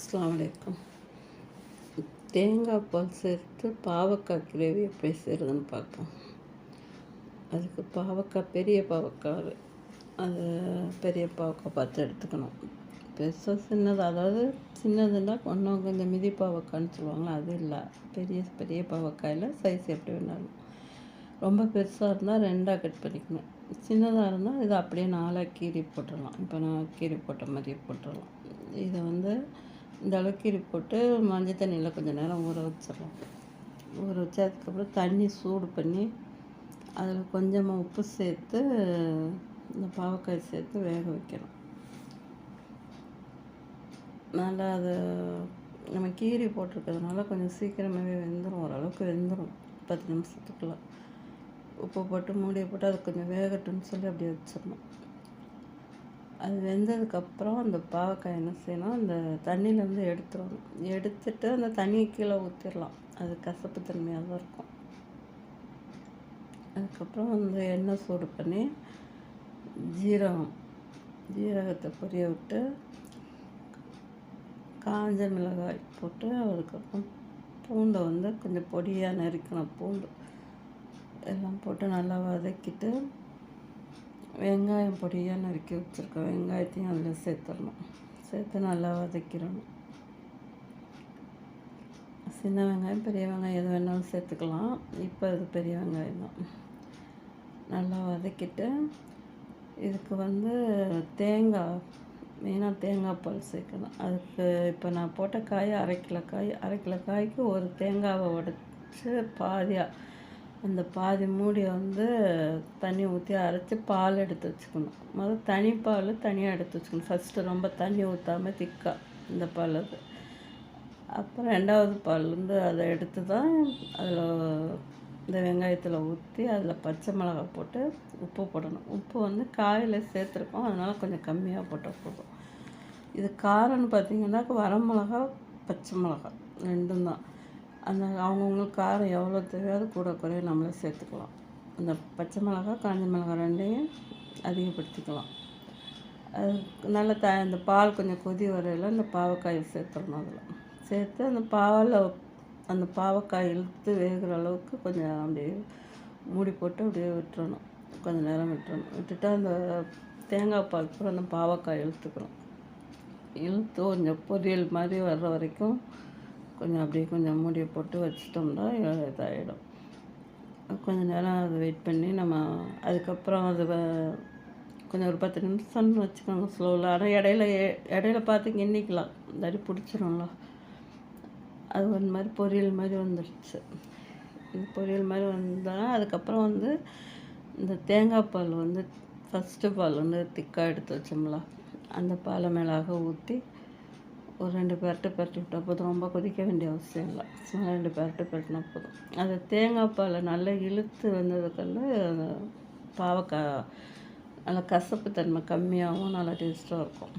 அஸ்ஸலாமு அலைக்கும். தேங்காய் பால் சேர்த்து பாவக்காய் கிரேவி எப்படி செய்கிறதுன்னு பார்ப்போம். அதுக்கு பாவக்காய் பெரிய பாவக்காய், அது பெரிய பாவக்காய் பார்த்து எடுத்துக்கணும். பெருசாக சின்னது, அதாவது சின்னதுன்னா இன்னும் கொஞ்சம் மிதி பாவக்காய்ன்னு சொல்லுவாங்களா, அது இல்லை. பெரிய பெரிய பாவக்காயில் சைஸ் எப்படி வேணாலும். ரொம்ப பெருசாக இருந்தால் 2ஆக கட் பண்ணிக்கணும். சின்னதாக இருந்தால் இதை அப்படியே 4ஆக கீறி போட்டுடலாம். இப்போ நான் கீறி போட்ட மாதிரியே போட்டுடலாம். இதை இந்த அளவுக்கு கீறி போட்டு மஞ்சள் தண்ணியில் கொஞ்சம் நேரம் ஊற வச்சிடலாம். ஊற வச்சு அதுக்கப்புறம் தண்ணி சூடு பண்ணி அதில் கொஞ்சமாக உப்பு சேர்த்து இந்த பாவக்காய் சேர்த்து வேக வைக்கணும். நல்லா அதை நம்ம கீரி போட்டிருக்கிறதுனால கொஞ்சம் சீக்கிரமாகவே வெந்துடும், ஓரளவுக்கு வெந்துடும் 10 நிமிஷத்துக்குள்ளே. உப்பு போட்டு மூடியை போட்டு அது கொஞ்சம் வேகட்டும்னு சொல்லி அப்படியே வச்சிடணும். அது வெந்ததுக்கப்புறம் அந்த பாவக்காய் என்ன செய்யணும், அந்த தண்ணியிலேருந்து எடுத்துடணும். எடுத்துட்டு அந்த தண்ணியை கீழே ஊற்றிடலாம். அது கசப்பு தன்மையாக தான் இருக்கும். அதுக்கப்புறம் அந்த எண்ணெய் சூடு பண்ணி ஜீரகத்தை பொரிய விட்டு காஞ்ச மிளகாய் போட்டு, அதுக்கப்புறம் பூண்டை கொஞ்சம் பொடியாக நறுக்கணும். பூண்டு எல்லாம் போட்டு நல்லா வதக்கிட்டு வெங்காயம் பொடியாக நறுக்கி வச்சுருக்கோம். வெங்காயத்தையும் அதில் சேர்த்துடணும். சேர்த்து நல்லா வதக்கிடணும். சின்ன வெங்காயம் பெரிய வெங்காயம் எது வேணாலும் சேர்த்துக்கலாம். இப்போ இது பெரிய வெங்காயம் தான். நல்லா வதக்கிட்டு இதுக்கு தேங்காய், மெயினாக தேங்காய் பால் சேர்க்கணும். அதுக்கு இப்போ நான் போட்ட காய் அரை கிலோ காய்க்கு ஒரு தேங்காவை உடைச்சி பாதியாக அந்த பாதி மூடி தண்ணி ஊற்றி அரைச்சி பால் எடுத்து வச்சுக்கணும். முதல்ல தனி பால் தனியாக எடுத்து வச்சுக்கணும். ஃபஸ்ட்டு ரொம்ப தண்ணி ஊற்றாமல் திக்காக இந்த பால் அது. அப்புறம் 2வது பால் அதை எடுத்து தான் அதில் இந்த வெங்காயத்தில் ஊற்றி அதில் பச்சை மிளகாய் போட்டு உப்பு போடணும். உப்பு காயில் சேர்த்துருக்கோம், அதனால் கொஞ்சம் கம்மியாக போட்டால் போதும். இது காரம்னு பார்த்திங்கன்னா வரமிளகா பச்சை மிளகா 2ம் தான். அந்த அவங்கவுங்களுக்கு காரம் எவ்வளோ தேவையாவது கூட குறைய நம்மளே சேர்த்துக்கலாம். அந்த பச்சை மிளகா காஞ்ச மிளகா 2ஐயும் அதிகப்படுத்திக்கலாம். அது நல்லா அந்த பால் கொஞ்சம் கொதி வரையில் அந்த பாவக்காயை சேர்த்துடணும். அதில் சேர்த்து அந்த பாவக்காய் இழுத்து வேகிற அளவுக்கு கொஞ்சம் அப்படியே மூடி போட்டு அப்படியே விட்டுறணும். கொஞ்சம் நேரம் விட்டுட்டு அந்த தேங்காய் பால் கூட அந்த பாவக்காய் இழுத்துக்கணும். இழுத்து கொஞ்சம் பொரியல் மாதிரி வர்ற வரைக்கும் கொஞ்சம் அப்படியே கொஞ்சம் மூடியை போட்டு வச்சிட்டோம்னா இதாகிடும். கொஞ்சம் நேரம் அதை வெயிட் பண்ணி நம்ம அதுக்கப்புறம் அது கொஞ்சம் ஒரு 10 நிமிஷம்னு வச்சுக்கோங்க ஸ்லோவில். ஆனால் இடையில பார்த்து எண்ணிக்கலாம், இல்லாட்டி பிடிச்சிரும்ல. அது ஒரு மாதிரி பொரியல் மாதிரி வந்துடுச்சு. இந்த பொரியல் மாதிரி வந்தால் அதுக்கப்புறம் இந்த தேங்காய் பால் ஃபஸ்ட்டு பால் திக்காக எடுத்து வச்சோம்ல, அந்த பாலை மேலாக ஊற்றி ஒரு 2 பெரட்டு விட்டால் போதும். ரொம்ப கொதிக்க வேண்டிய அவசியம் இல்லை. சும்மா 2 பெரட்டு பெரட்டினா போதும். அது தேங்காய் பால் நல்லா இழுத்து வந்ததுக்கு பாவக்காய் நல்லா கசப்பு தன்மை கம்மியாகவும் நல்லா டேஸ்ட்டாக இருக்கும்.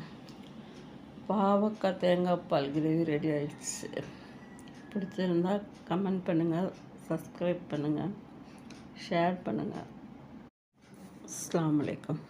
பாவக்காய் தேங்காய் பால் கிரேவி ரெடி ஆகிடுச்சு. பிடிச்சிருந்தால் கமெண்ட் பண்ணுங்கள், சப்ஸ்கிரைப் பண்ணுங்கள், ஷேர் பண்ணுங்கள். அஸ்ஸலாமு அலைக்கும்.